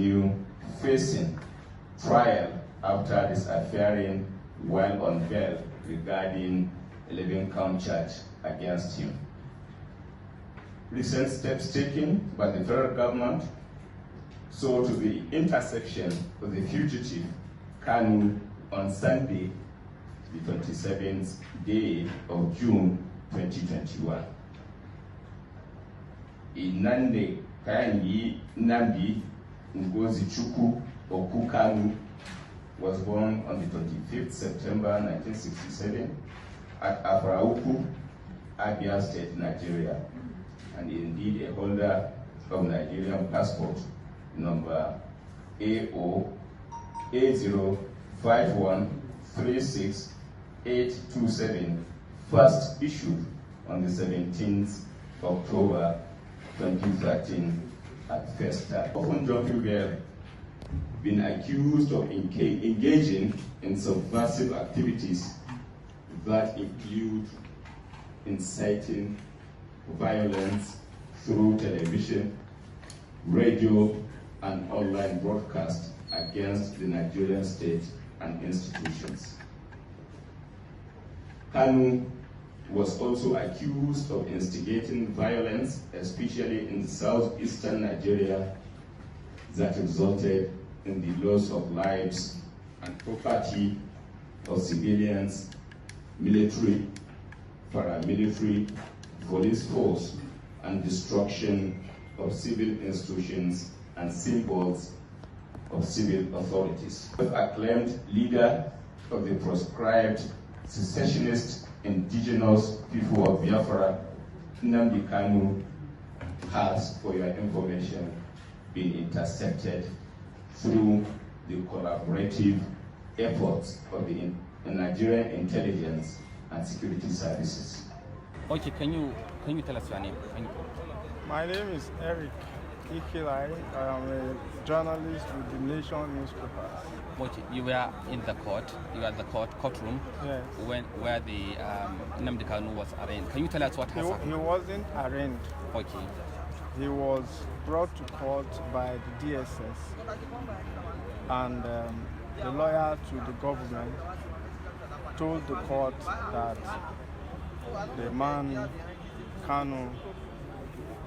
still facing trial after disappearing while on bail regarding 11 count charge against him. Recent steps taken by the federal government saw to the intersection of the fugitive Kanu on Sunday, the 27th day of June 2021. Inande Kayanyi Nnamdi Ngozi Oku Kanu was born on the 25th September 1967 at Afrauku, Abia State, Nigeria, and indeed a holder of Nigerian passport number AO 8051368827, first issued on the 17th October 2013 at Festa. Often John Fugel been accused of engaging in subversive activities that include inciting violence through television, radio, and online broadcast against the Nigerian state and institutions. Kanu was also accused of instigating violence, especially in southeastern Nigeria, that resulted in the loss of lives and property of civilians, military, paramilitary, police force, and destruction of civil institutions and symbols of civil authorities. The acclaimed leader of the proscribed secessionist indigenous people of Biafra, Nnamdi Kanu, has, for your information, been intercepted through the collaborative efforts of the Nigerian intelligence and security services. Okay, can you tell us your name? My name is Eric Ikilai. I am a journalist with the Nation newspaper. Okay, you were in the court. You were at the courtroom. Yes. Where the Nnamdi Kanu was arraigned. Can you tell us what has happened? He wasn't arraigned. Okay. He was brought to court by the DSS, and the lawyer to the government told the court that the man Kanu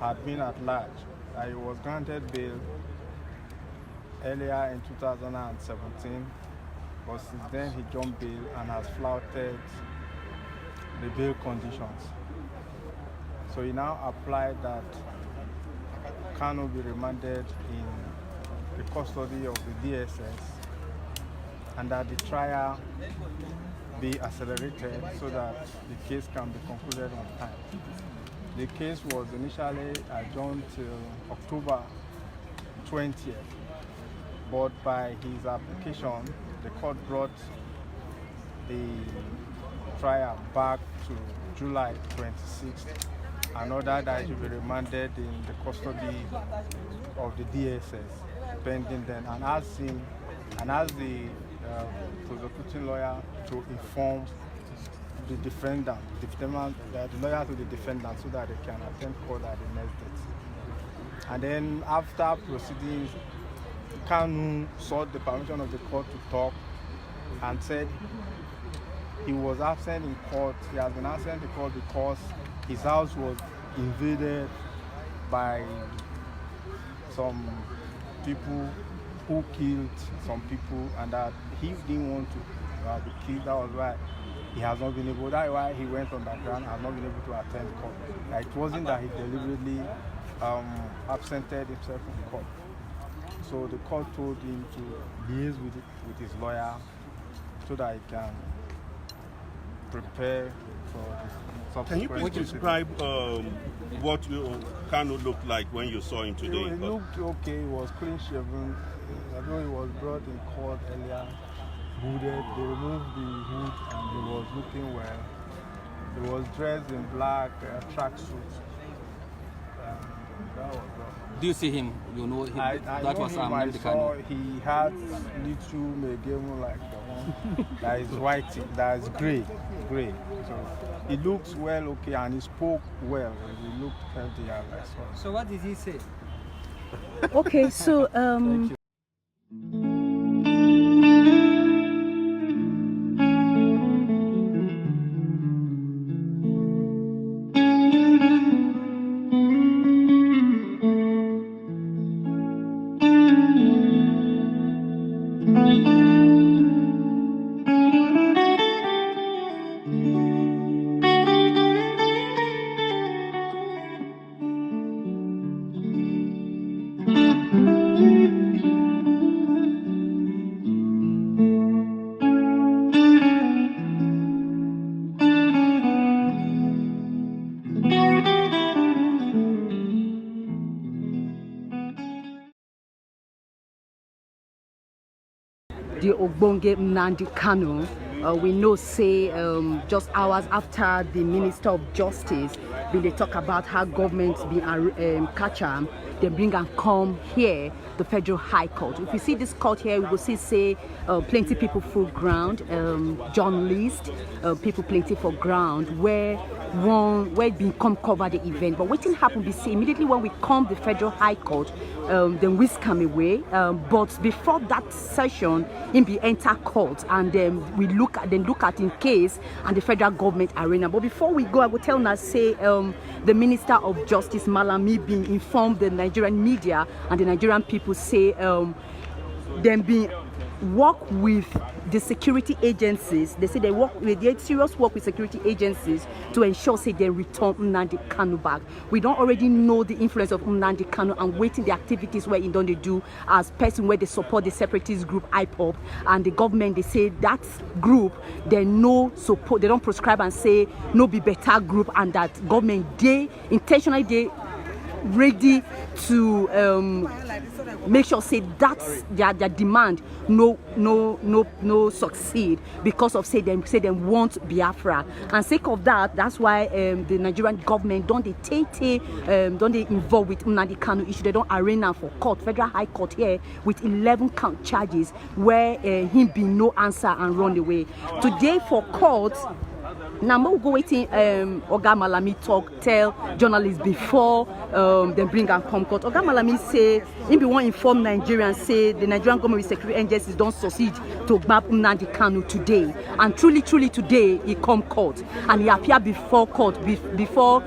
had been at large. He was granted bail earlier in 2017, but since then he jumped bail and has flouted the bail conditions. So he now applied that Kanu be remanded in the custody of the DSS and that the trial be accelerated so that the case can be concluded on time. The case was initially adjourned till October 20th, but by his application, the court brought the trial back to July 26th and ordered that he be remanded in the custody of the DSS pending then, and asked the prosecuting lawyer to inform the defendant, the lawyer to the defendant, so that they can attend court at the next date. And then after proceedings, Kanu sought the permission of the court to talk and said he was absent in court. He has been absent in court because his house was invaded by some people who killed some people, and that he didn't want to be killed. That was why he has not been able. That's why he went underground and has not been able to attend court. It wasn't that he deliberately absented himself from court. So the court told him to liaise with his lawyer so that he can prepare for this. Can you please describe what Kanu looked like when you saw him today? He looked okay. He was clean shaven. Although he was brought in court earlier, hooded. They removed the hood and he was looking well. He was dressed in black tracksuit. That was all. Do you see him? You know him? I that know was him. I saw he had little megemu like the one that is white, that is gray. So he looks well, okay, and he spoke well. He looked healthy. So what did he say? Okay, so The Ogbonge Nnamdi Kanu, we know say just hours after the Minister of Justice when they talk about how government been catch am, they bring and come here, the Federal High Court. If you see this court here, we will see say plenty people full ground, journalists, people plenty for ground where been come cover the event. But what happened be say immediately when we come the Federal High Court, then whisk come away. But before that session, him be enter court and then we look at in case and the federal government arena. But before we go, I will tell us say the Minister of Justice Malami being informed the Nigerian media and the Nigerian people say them being work with the security agencies. They say they serious work with security agencies to ensure say they return Nnamdi Kanu back. We don't already know the influence of Nnamdi Kanu and waiting the activities where he don't they do as person where they support the separatist group IPOP and the government. They say that group they no support, they don't prescribe and say no be better group, and that government they intentionally they ready to make sure say that's their demand no succeed because of say them want Biafra, and sake of that, that's why the Nigerian government don't they involve with Nnamdi Kanu issue. They don't arraign for court, Federal High Court here with 11 count charges where him be no answer and run away. Today for court. Now we'll go waiting Oga Malami tell journalists before they bring and come court. Oga Malami say he be one inform Nigerians say the Nigerian government with security agencies don't succeed to grab Nnamdi Kanu today, and truly today he come court and he appear before court before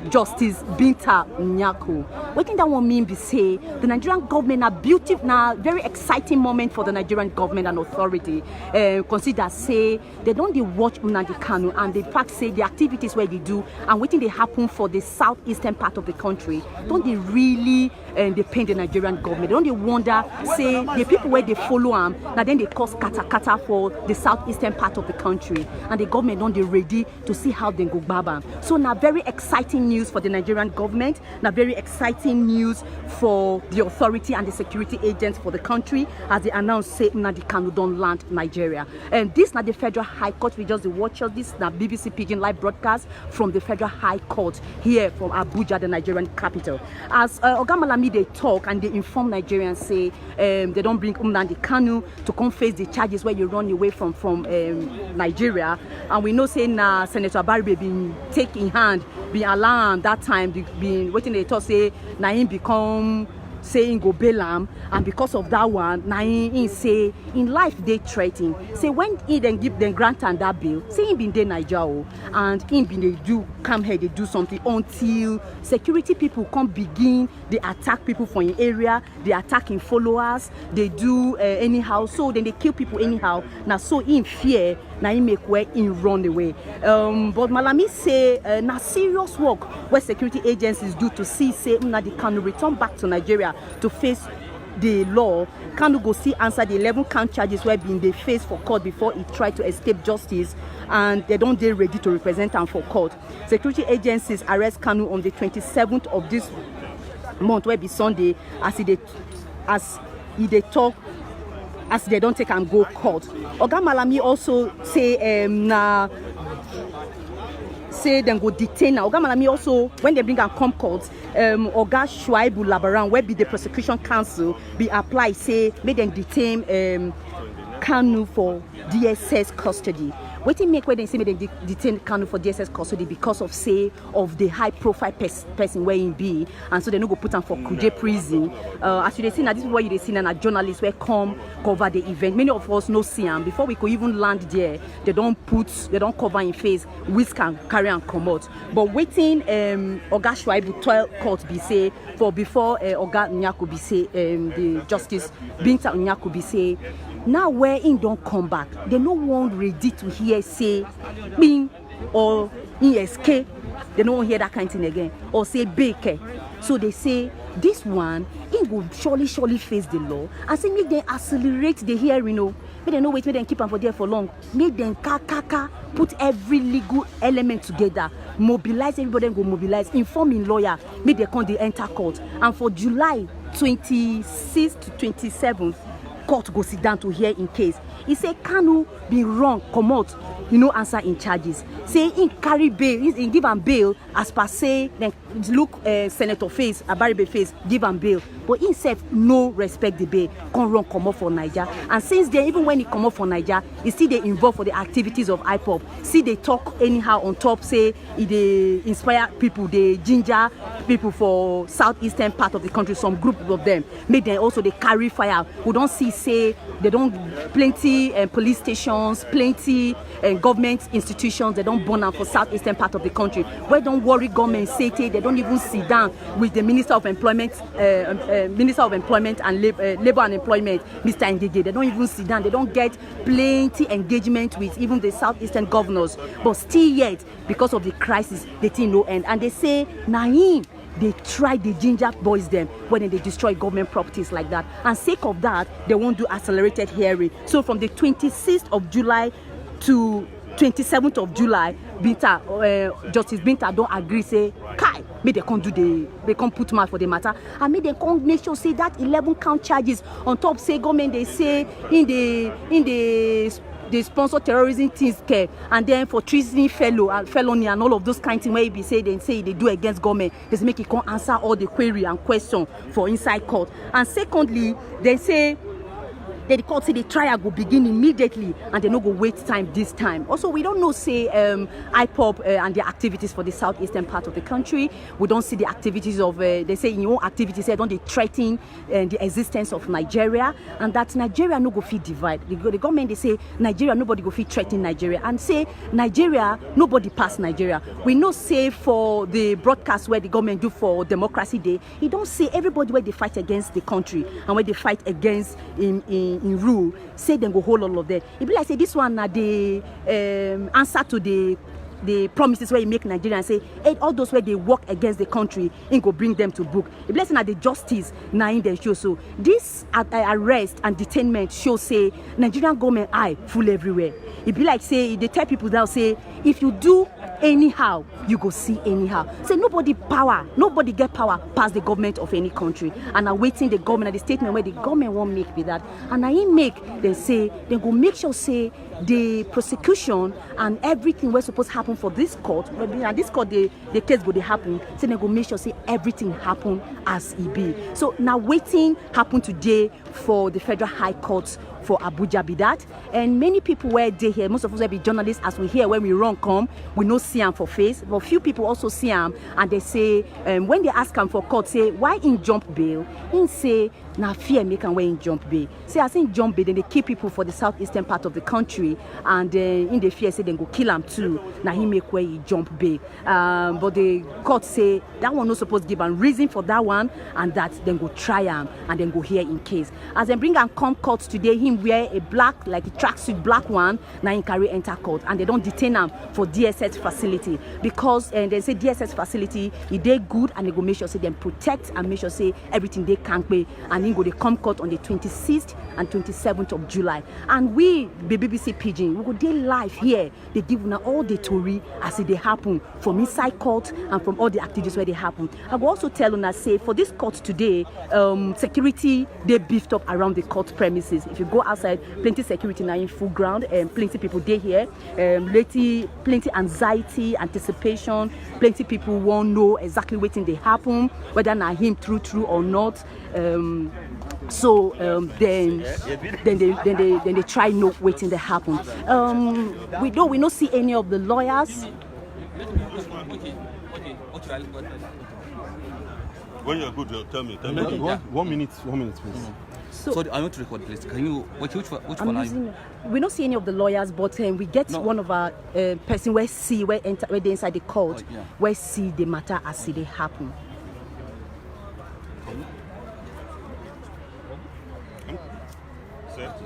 Justice Binta Nyako. What think that one mean be say the Nigerian government a beautiful now very exciting moment for the Nigerian government and authority. Consider say they don't they watch Nnamdi Kanu and the fact say the activities where they do and waiting they happen for the southeastern part of the country, don't they really they pain the Nigerian government? Don't they wonder say the people where they follow them now then they cause kata for the southeastern part of the country, and the government don't they ready to see how they go baba. So now very exciting news for the Nigerian government, now very exciting news for the authority and the security agents for the country as they announce say Nnamdi Kanu don't land Nigeria. And this now the Federal High Court, we just watch all this now BBC Pidgin live broadcast from the Federal High Court here from Abuja, the Nigerian capital. As Oga Malami they talk and they inform Nigerians say they don't bring Nnamdi Kanu to come face the charges where you run away from Nigeria, and we know say now Senator Barry been take in hand, been alarmed that time, been waiting they talk say now him become saying go bail am, and because of that one now he say in life they threaten say when he then give them grant and that bill say he been there Nigeria and him been they do come here they do something until security people come begin they attack people from in area, they attack in followers, they do anyhow, so then they kill people anyhow. Now so in fear now he make way in run away. But Malami say now serious work where security agencies do to see say Nnamdi Kanu return back to Nigeria to face the law. Kanu go see answer the 11 count charges where been they face for court before he tried to escape justice, and they don't they ready to represent him for court. Security agencies arrest Kanu on the 27th of this month where be Sunday as they talk as they don't take and go court. Oga Malami also say say them go detain now. Oga Malami also when they bring and come court, Oga Shuaibu Labaran where be the prosecution counsel be apply say make them detain Kanu for DSS custody. Waiting make where they say they detain Kanu for DSS custody because of say of the high profile person where he be, and so they no go put him for Kuje prison. As you see now, this is what you see now. Journalists where come cover the event. Many of us no see him before we could even land there. They don't cover in face. Whisk can carry and come out. But waiting, Oga Shuaibu 12 court be say for before Oga Nyaku be say the Justice Binta Nyaku be say. Now where in don't come back, they no one ready to hear say bing or ESK. They don't hear that kind of thing again or say bake. So they say this one he will surely face the law and say make them accelerate the hearing. Make them no wait, make them keep them for there for long. Make them put every legal element together, mobilize everybody and go mobilize, informing lawyer, make them come the enter court. And for July 26th to 27th. Court go sit down to hear in case. He say Kanu be wrong, come out, answer in charges. Say in carry bail, in give him bail as per say, then look Senator face, Abaribe face, give him bail. But himself no respect the bail, come out for Niger. And since then, even when he come out for Niger, he still they involved for the activities of IPOP. See they talk anyhow on top, say they inspire people, they ginger people for southeastern part of the country, some group of them. Make them also they carry fire. We don't see say they don't plenty police stations, plenty government institutions. They don't burn out for southeastern part of the country. Where don't worry government say they don't even sit down with the Minister of Employment, and Labor and Employment, Mr. Njenje. They don't even sit down. They don't get plenty engagement with even the southeastern governors. But still yet, because of the crisis, the thing no end. And they say Naim. They try the ginger boys them when they destroy government properties like that. And sake of that, they won't do accelerated hearing. So from the 26th of July to 27th of July, Justice Binta don't agree, say, Kai, may they can't put mouth for the matter. And may they can't make sure say that 11 count charges on top say government they say in the they sponsor terrorism things care, and then for treason felony and all of those kind of things where you be say they do against government, they make it can't answer all the query and question for inside court. And secondly, they say the court say the trial will begin immediately and they no go wait time this time. Also, we don't know say IPOP and their activities for the southeastern part of the country. We don't see the activities of they say in your own activities they don't they threaten the existence of Nigeria, and that Nigeria no go fit divide. The government they say Nigeria nobody go fit threaten Nigeria, and say Nigeria nobody pass Nigeria. We know say for the broadcast where the government do for Democracy Day, it don't say everybody where they fight against the country and where they fight against in rule, say them go hold all of them. It be like say this one na the answer to the promises where you make Nigerians say all those where they work against the country and go bring them to book. It be like say the justice na in them show. So this arrest and detainment show say Nigerian government eye full everywhere. It be like say they tell people now say if you do anyhow you go see anyhow. Say nobody get power past the government of any country, and awaiting the government the statement where the government won't make with that, and I make they say they go make sure say the prosecution and everything was supposed to happen for this court, and this court the case go they happen, so they go make sure say everything happen as it be. So now waiting happen today for the Federal High Court for Abuja be that, and many people were there here. Most of us will be journalists, as we hear when we run come, we no see them for face, but few people also see them, and they say when they ask them for court, say why in jump bail, in say now fear make and where in jump bail. Say as in jump bail, then they keep people for the southeastern part of the country, and in the fear say then go kill them too. Now he make where he jump bail, but the court say that one no supposed to give a reason for that one, and that then go try him and then go here in case. As they bring and come court today, him wear a black like a tracksuit black one, now he carry enter court, and they don't detain him for DSS facility because they say DSS facility if they good, and they go make sure say them protect and make sure say everything they can't pay, and then go they come court on the 26th and 27th of July. And we the BBC Pidgin, we go dey live here, they give now all the story as they happen from inside court and from all the activities where they happen. I will also tell you say for this court today, security they beefed up around the court premises. If you go outside, plenty security now in full ground, and plenty people there here, plenty anxiety, anticipation, plenty people won't know exactly waiting they happen, whether now him true or not. So then they try no waiting that happen. We don't see any of the lawyers. When you're good, tell me. One minute, please. So I want to record, please. Can you which one are you? We don't see any of the lawyers, but we get one of our person where they inside the court, where see the matter as they happen. Set.